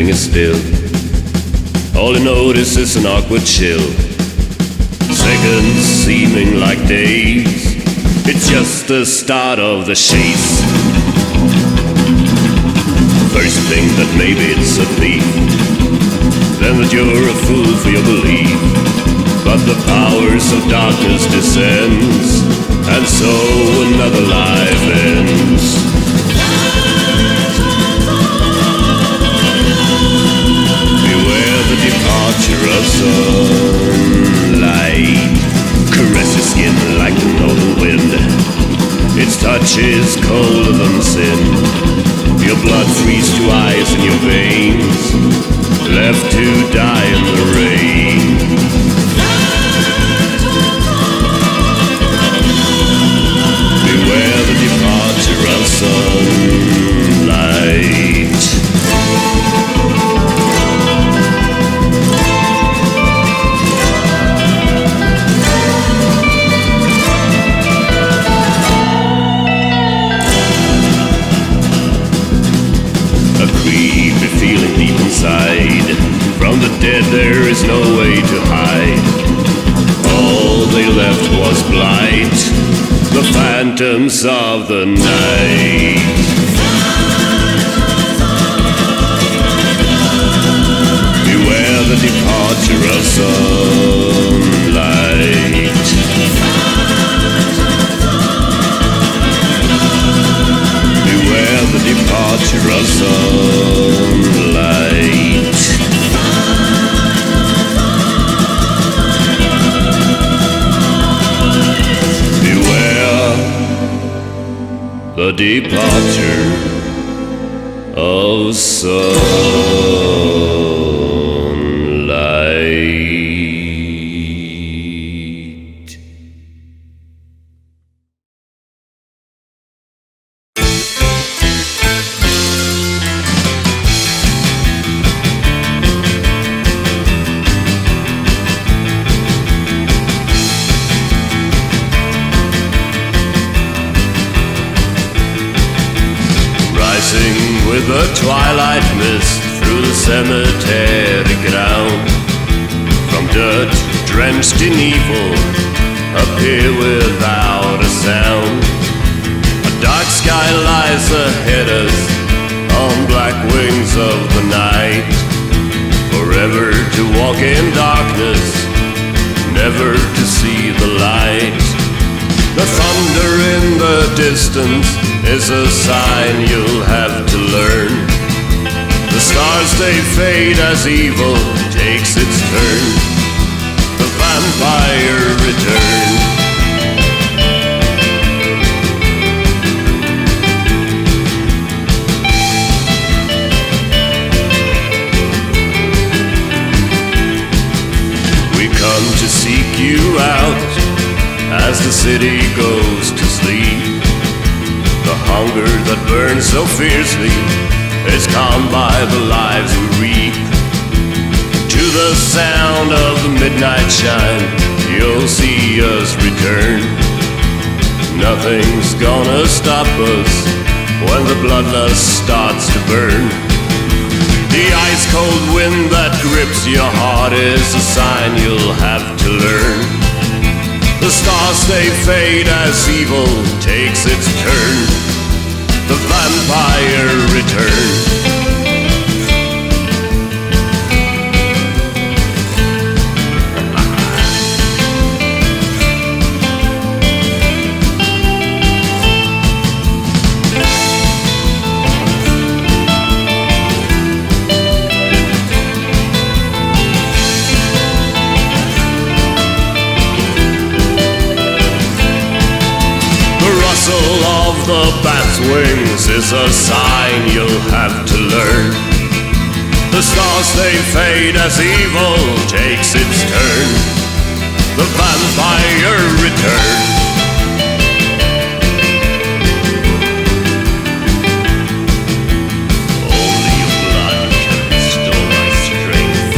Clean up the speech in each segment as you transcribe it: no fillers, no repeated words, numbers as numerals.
everything is still. All you notice is an awkward chill. Seconds seeming like days. It's just the start of the chase. First think that maybe it's a thief, then that you're a fool for your belief. But the powers of darkness descends, and so another life ends. Beware the departure of sunlight. Caress your skin like the northern wind. Its touch is colder than sin. Your blood freezes to ice in your veins, left to die in the rain. Beware the departure of sunlight. A creepy feeling deep inside. From the dead there is no way to hide. All they left was blight, the phantoms of the night. Beware the departure of sunlight. Beware the departure of sunlight. The departure of sunlight. With the twilight mist through the cemetery ground, from dirt drenched in evil, appear without a sound. A dark sky lies ahead us on black wings of the night, forever to walk in darkness, never to see the light. The thunder in the distance is a sign you'll have to learn. The stars they fade as evil takes its turn. The vampire return. We come to seek you out as the city goes to sleep. The hunger that burns so fiercely is calmed by the lives we reap. To the sound of the midnight chime, you'll see us return. Nothing's gonna stop us when the bloodlust starts to burn. The ice-cold wind that grips your heart is a sign you'll have to learn. The stars they fade as evil takes its turn. The vampire returns. Of the bat's wings is a sign you'll have to learn. The stars they fade as evil takes its turn. The vampire returns. Only your blood can restore my strength.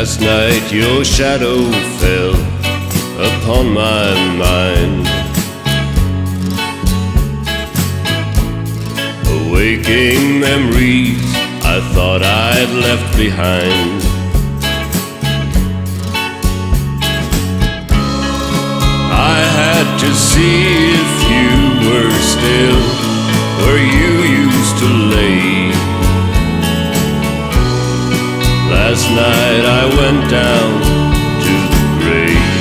Last night your shadow fell upon my mind, awaking memories I thought I'd left behind. I had to see if you were still where you used to lay. Last night I went down to the grave.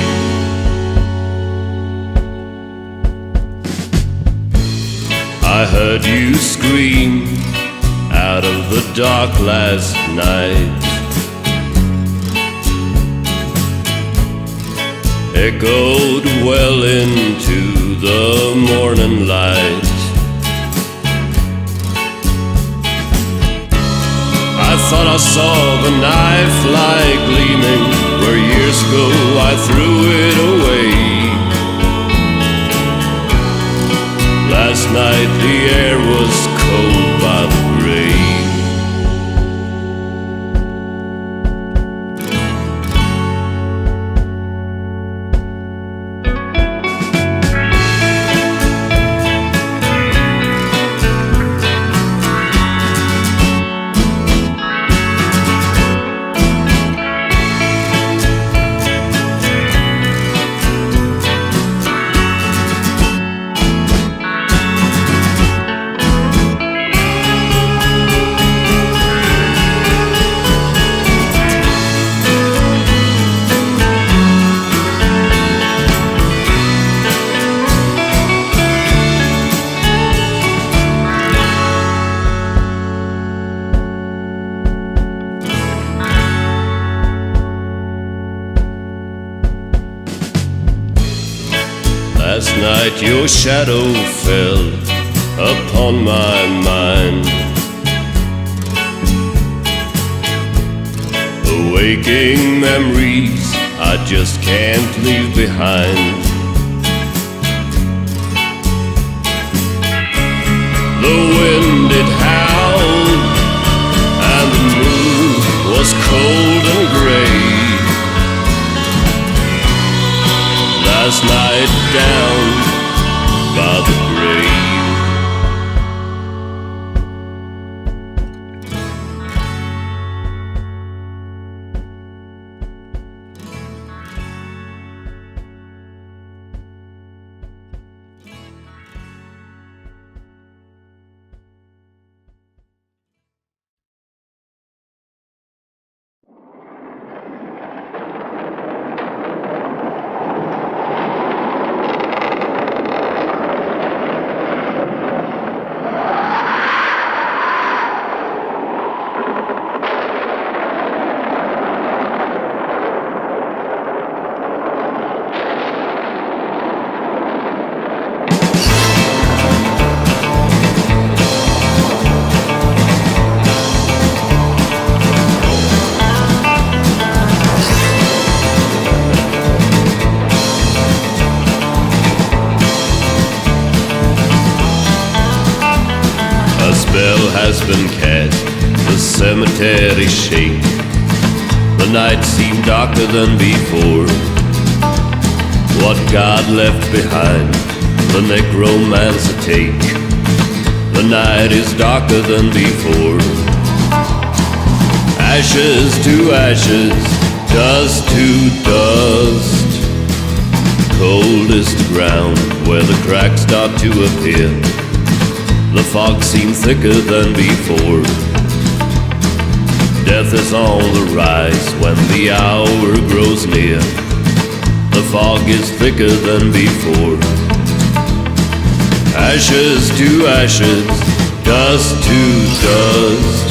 I heard you scream out of the dark last night, echoed well into the morning light. I thought I saw the knife lie gleaming where years ago I threw it away. Last night the air was cold by the grave. Last night your shadow fell upon my mind, awaking memories I just can't leave behind. The wind it howled and the moon was cold and gray. Last night down by the grave. Spell has been cast, the cemetery shake. The night seemed darker than before. What God left behind, the necromancer take. The night is darker than before. Ashes to ashes, dust to dust. Cold is the ground where the cracks start to appear. The fog seems thicker than before. Death is on the rise when the hour grows near. The fog is thicker than before. Ashes to ashes, dust to dust.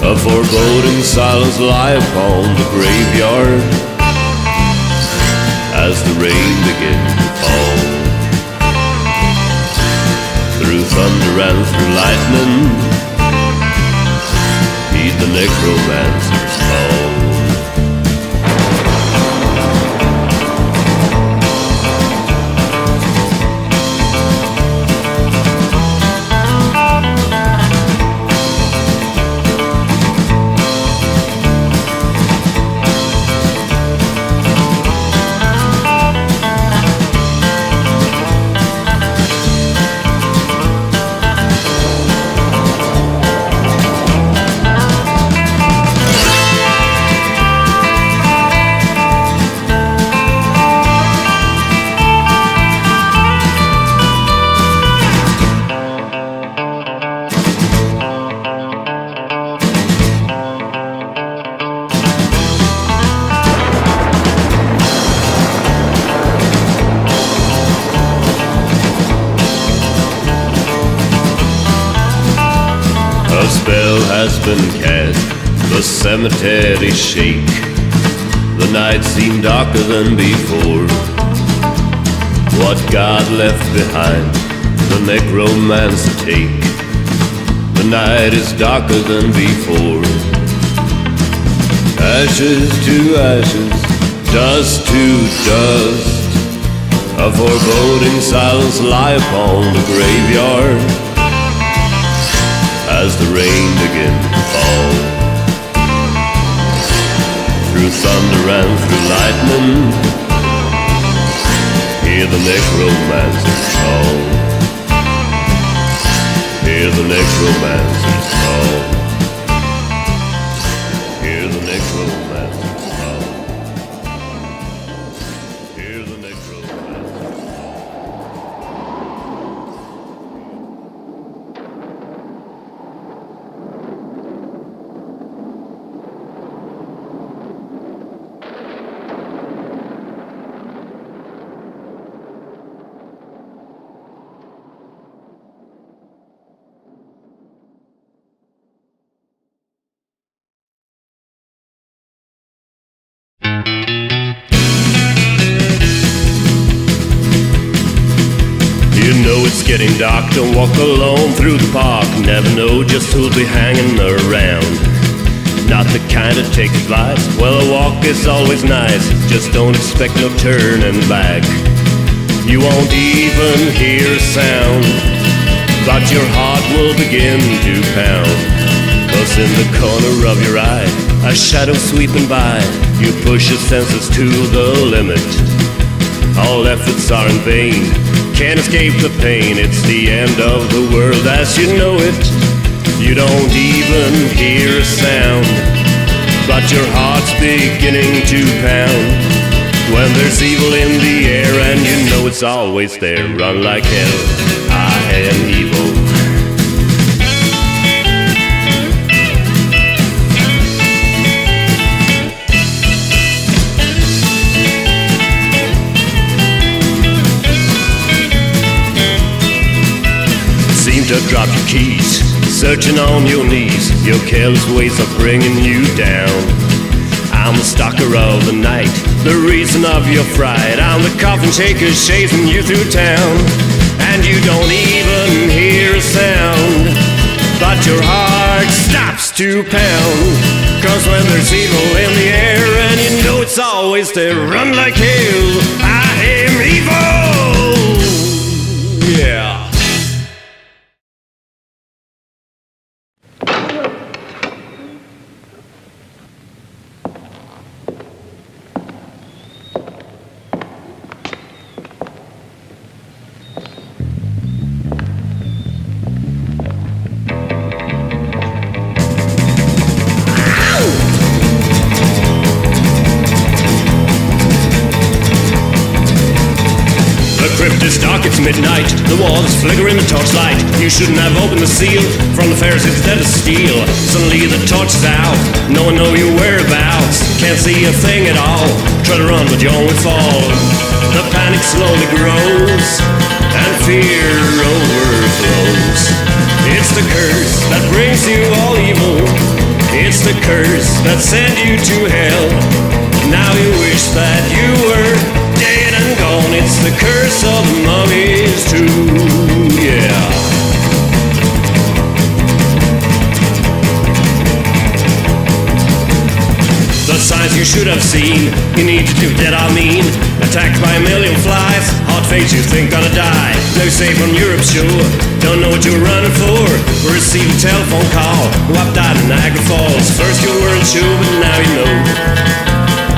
A foreboding silence lie upon the graveyard as the rain begins to fall. Through thunder and through lightning, heed the necromancer's call. spell has been cast, the cemetery shake. The night seemed darker than before. What God left behind, the necromancer take. The night is darker than before. Ashes to ashes, dust to dust. A foreboding silence lie upon the graveyard as the rain begins to fall. Through thunder and through lightning, hear the necromancer's call. Hear the necromancer's call. Hear the necromancer's call. Hear the necromancer's call. You know it's getting dark, don't walk alone through the park. Never know just who'll be hanging around. Not the kind that takes advice, well a walk is always nice. Just don't expect no turning back. You won't even hear a sound, but your heart will begin to pound. 'Cause in the corner of your eye, a shadow sweeping by. You push your senses to the limit. All efforts are in vain, can't escape the pain. It's the end of the world as you know it. You don't even hear a sound, but your heart's beginning to pound. When there's evil in the air and you know it's always there, run like hell, I am evil. To drop your keys, searching on your knees. Your careless ways are bringing you down. I'm the stalker of the night, the reason of your fright. I'm the Coffinshakers chasing you through town. And you don't even hear a sound, but your heart stops to pound. 'Cause when there's evil in the air and you know it's always there, run like hell, I am evil. Yeah. It's dark, it's midnight, the walls flicker in the torchlight. You shouldn't have opened the seal, from the Pharisees dead of steel. Suddenly the torch is out, no one know your whereabouts. Can't see a thing at all, try to run but you only fall. The panic slowly grows, and fear overflows. It's the curse that brings you all evil. It's the curse that sent you to hell. Now you wish that you were dead and gone. It's the curse of the mummies too, yeah. The signs you should have seen, you need to do that I mean. Attacked by a million flies, hot face you think gonna die. No safe on Europe's shore, don't know what you're running for. Receive a telephone call, wiped out in Niagara Falls. First you weren't sure, but now you know.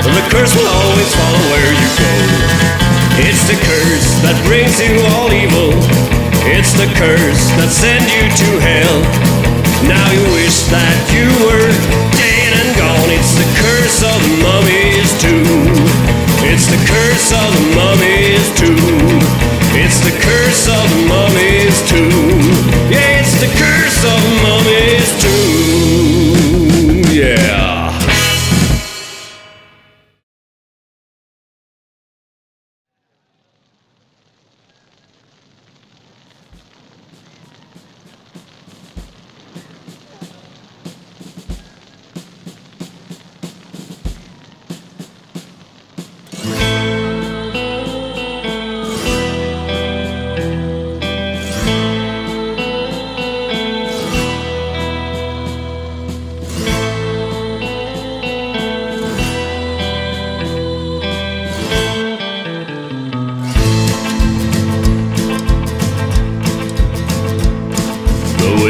The curse will always follow where you go. It's the curse that brings you all evil. It's the curse that sent you to hell. Now you wish that you were dead and gone. It's the curse of the mummies too. It's the curse of the mummies too. It's the curse of the mummies too. Yeah, it's the curse of the mummies too. Yeah.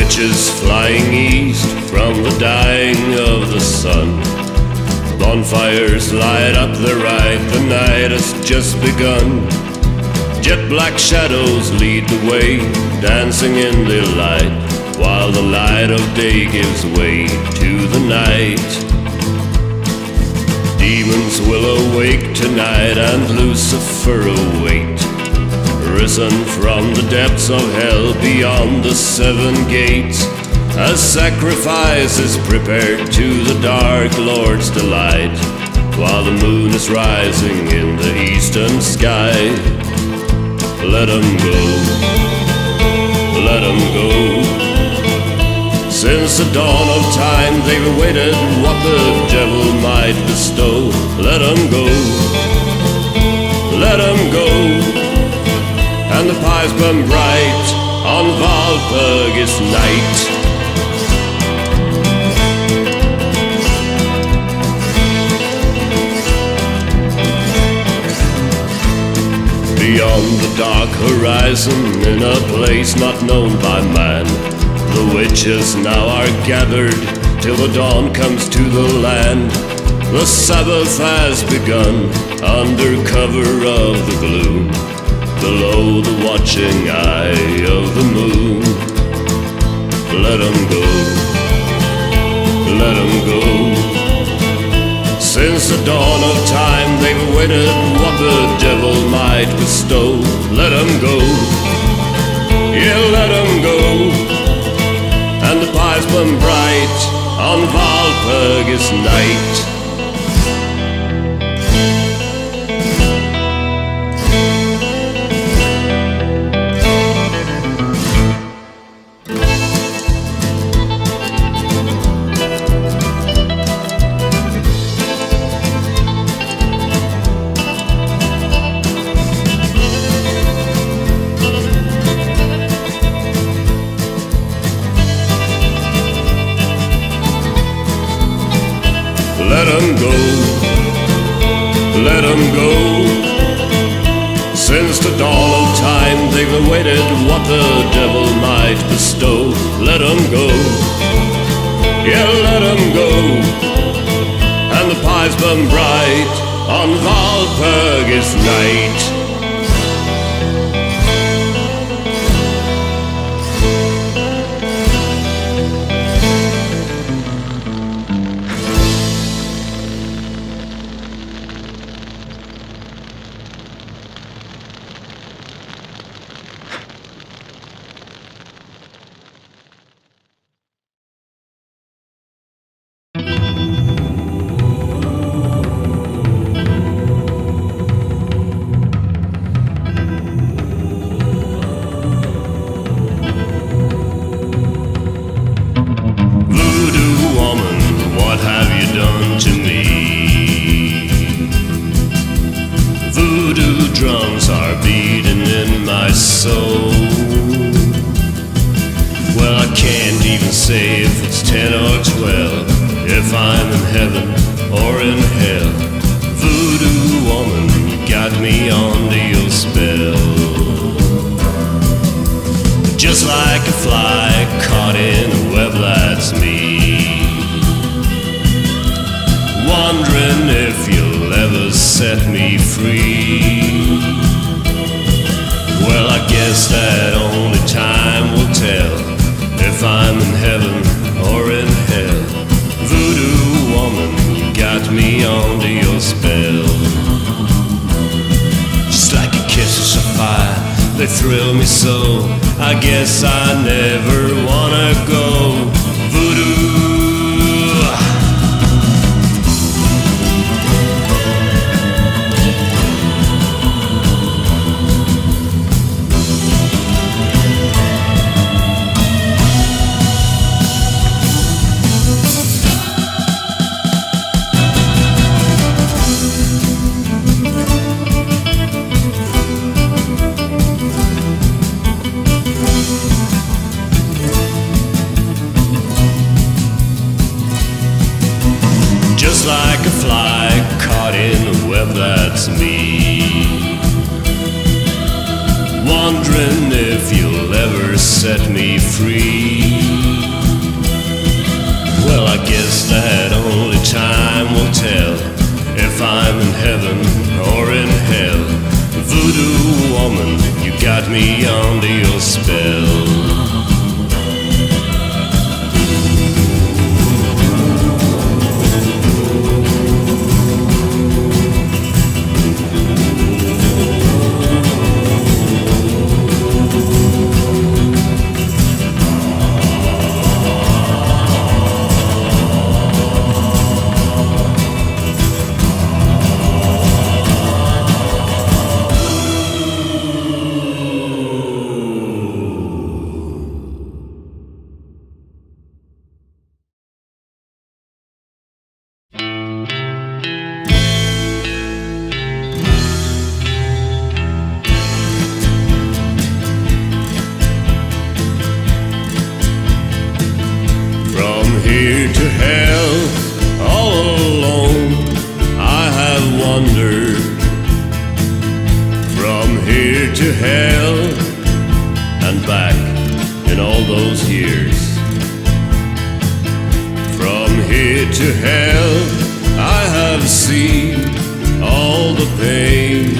witches flying east from the dying of the sun. Bonfires light up the right, the night has just begun. Jet black shadows lead the way, dancing in the light, while the light of day gives way to the night. Demons will awake tonight and Lucifer await, risen from the depths of hell beyond the seven gates, as sacrifice is prepared to the dark Lord's delight, while the moon is rising in the eastern sky. Let 'em go, let 'em go. Since the dawn of time they've awaited what the devil might bestow. Let 'em go, let 'em go. And the pipes burn bright on Walpurgis night. Beyond the dark horizon, in a place not known by man, the witches now are gathered till the dawn comes to the land. The Sabbath has begun under cover of the gloom, below the watching eye of the moon. Let 'em go, let 'em go. Since the dawn of time they've awaited what the devil might bestow. Let 'em go, yeah, let 'em go. And the pipes burn bright on Walpurgis night. Let 'em go, let 'em go. Since the dawn of time they've awaited what the devil might bestow. Let 'em go, yeah, let 'em go. And the pipes burn bright on Walpurgis night. Drums are beating in my soul. Well, I can't even say if it's 10 or 12, if I'm in heaven or in hell. Voodoo woman, you got me under your spell. Just like a fly caught in a web, that's me. Wondering if you'll ever set me free. Well, I guess that only time will tell if I'm in heaven or in hell. Voodoo woman, you got me under your spell. Just like a kiss of fire, they thrill me so. I guess I never wanna go. Voodoo. Just like a fly caught in a web, that's me. wondering if you'll ever set me free. Well, I guess that only time will tell if I'm in heaven or in hell. Voodoo woman, you got me under your spell. Here to hell, all alone, I have wandered. From here to hell and back in all those years. From here to hell, I have seen all the pain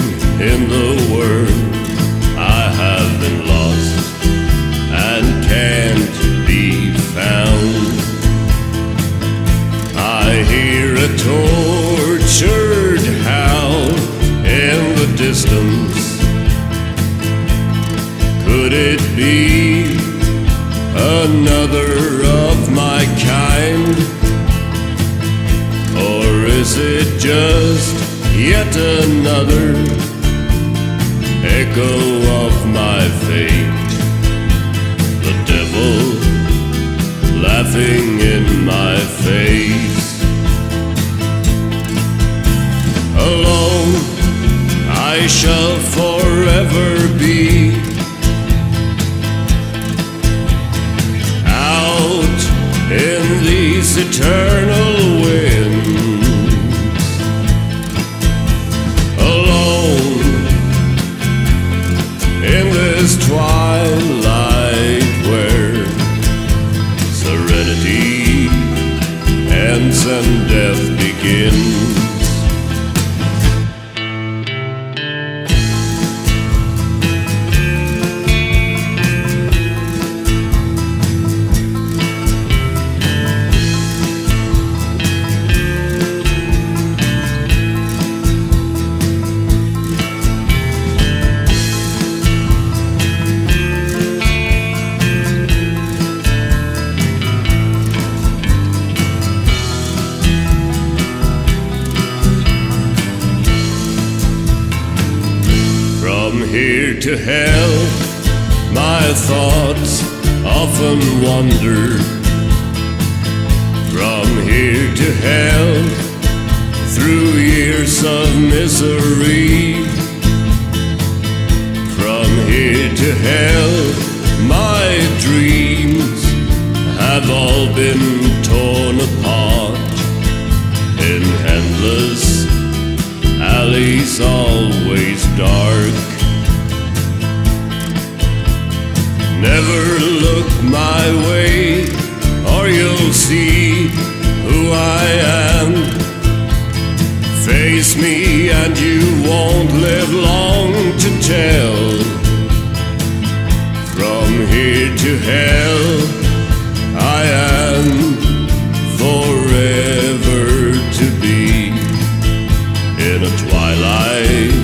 in the world. I have been lost and can't be found. I hear a tortured howl in the distance. Could it be another of my kind? Or is it just yet another echo of my fate? The devil laughing in my face. Alone I shall forever be, out in these eternal winds. Alone in this twilight where serenity ends and death begins. From here to hell, my thoughts often wander. From here to hell, through years of misery. From here to hell, my dreams have all been torn apart in endless alleys always dark. Never look my way, or you'll see who I am. Face me and you won't live long to tell. From here to hell, I am forever to be in a twilight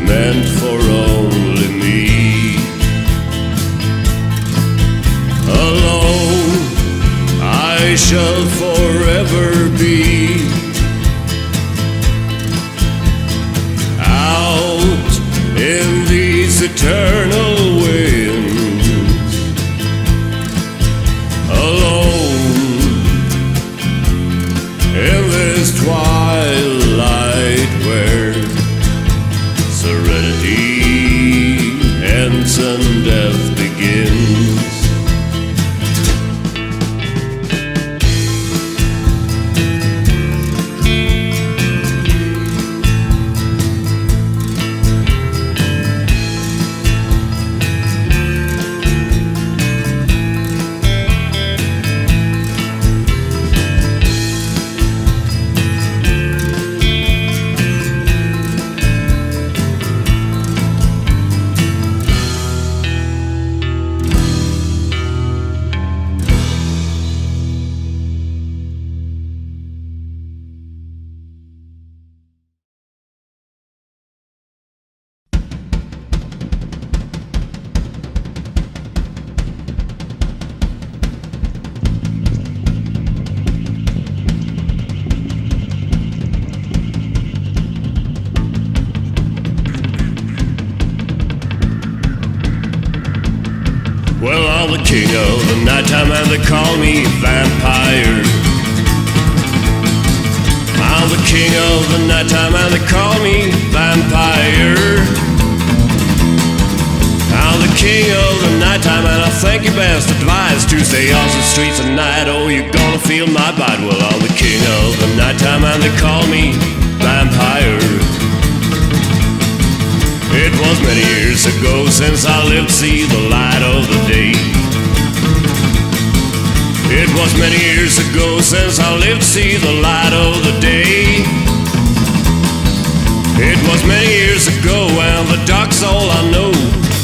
meant for only me. Alone I shall forever be, out in these eternal winds. Alone in this twilight where serenity ends and death begins. Well, I'm the king of the nighttime and they call me vampire. I'm the king of the nighttime and they call me vampire. I'm the king of the nighttime and I think you best advise to stay off the streets at night or you're gonna feel my bite. Well, I'm the king of the nighttime and they call me vampire. It was many years ago since I lived to see the light of the day. It was many years ago since I lived to see the light of the day. It was many years ago and the dark's all I know.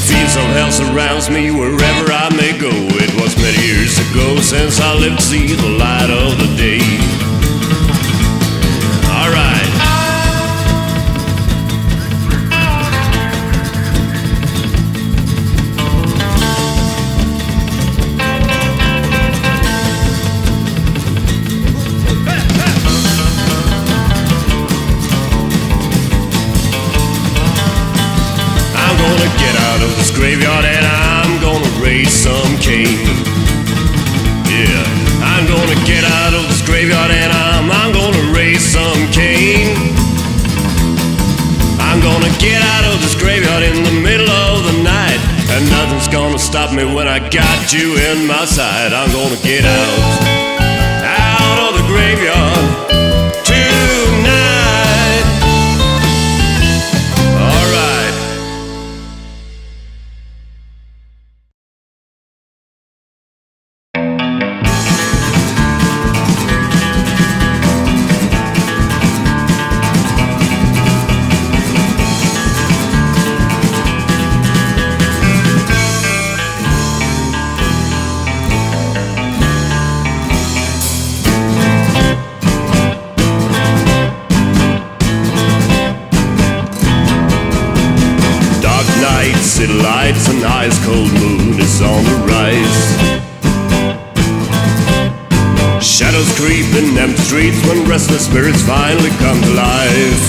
Feels of hell surrounds me wherever I may go. It was many years ago since I lived to see the light of the day. Alright. Graveyard and I'm gonna raise some cane. Yeah, I'm gonna get out of this graveyard and I'm gonna raise some cane. I'm gonna get out of this graveyard in the middle of the night, and nothing's gonna stop me when I got you in my sight. I'm gonna get out of the graveyard tonight. Alright. City lights and ice cold moon is on the rise. Shadows creep in empty streets when restless spirits finally come to life.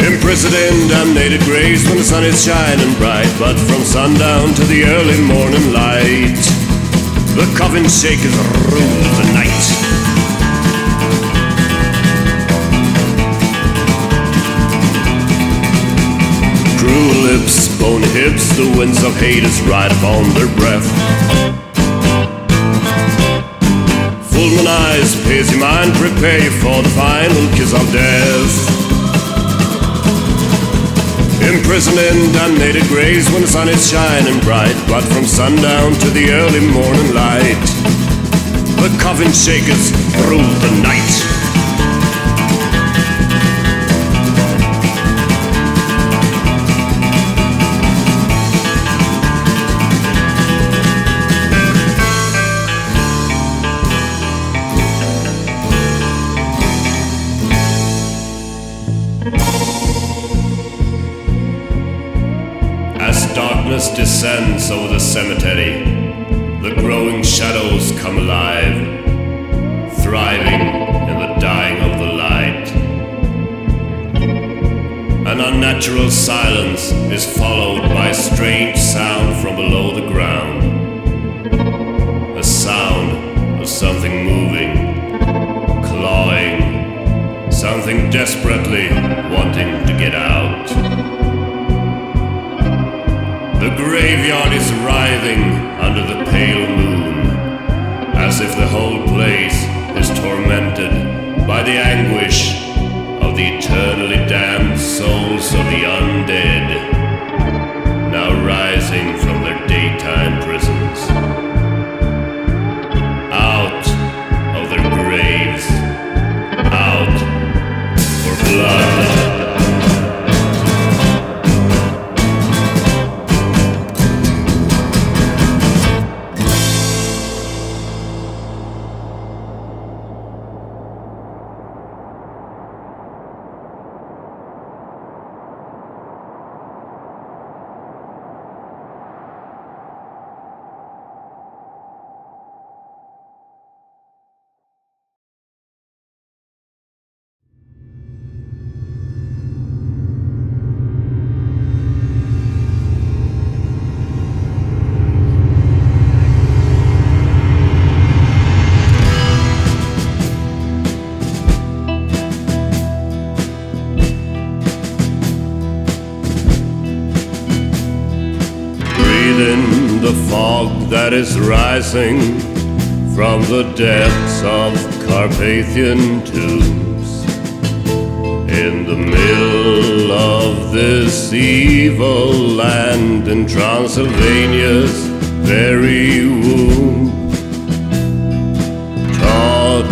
Imprisoned in damnated graves when the sun is shining bright, but from sundown to the early morning light, the Coffinshakers rule the night. Cruel lips, bony hips, the winds of hate is right upon their breath. Full moon eyes, hazy mind, prepare you for the final kiss of death. Imprisoned in damnated graves when the sun is shining bright, but from sundown to the early morning light, the Coffinshakers rule the night. As darkness descends over the cemetery, the growing shadows come alive, thriving in the dying of the light. An unnatural silence is followed by a strange sound from below the ground. A sound of something moving, clawing, something desperately wanting to get out. The graveyard is writhing under the pale moon, as if the whole place is tormented by the anguish of the eternally damned souls of the undead, now rising from their daytime prisons, out of their graves, out for blood. the fog that is rising from the depths of Carpathian tombs. In the middle of this evil land, in Transylvania's very womb, taught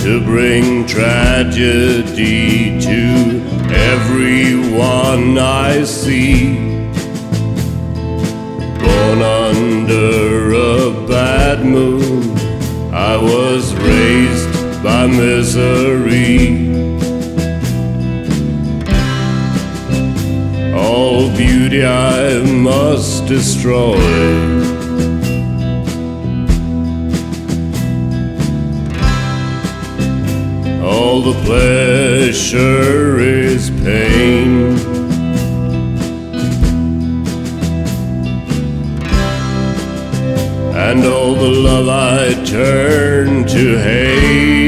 to bring tragedy to everyone I see. Born under a bad moon, I was raised by misery. All beauty I must destroy. All the pleasure is pain. And all the love I turn to hate.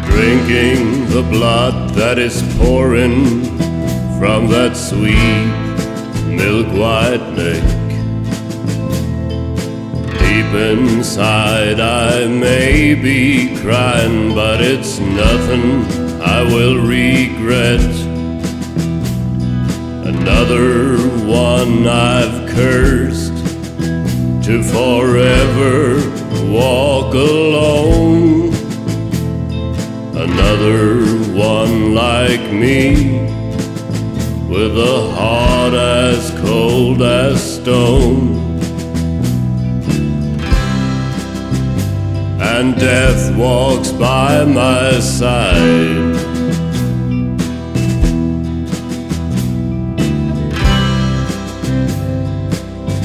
Drinking the blood that is pouring from that sweet milk-white neck. Deep inside I may be crying, but it's nothing I will regret. Another one I've cursed to forever walk alone. Another one like me, with a heart as cold as stone. And death walks by my side.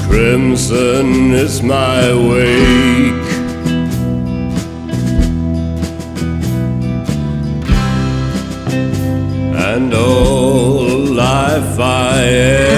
Crimson is my wake. And all life I am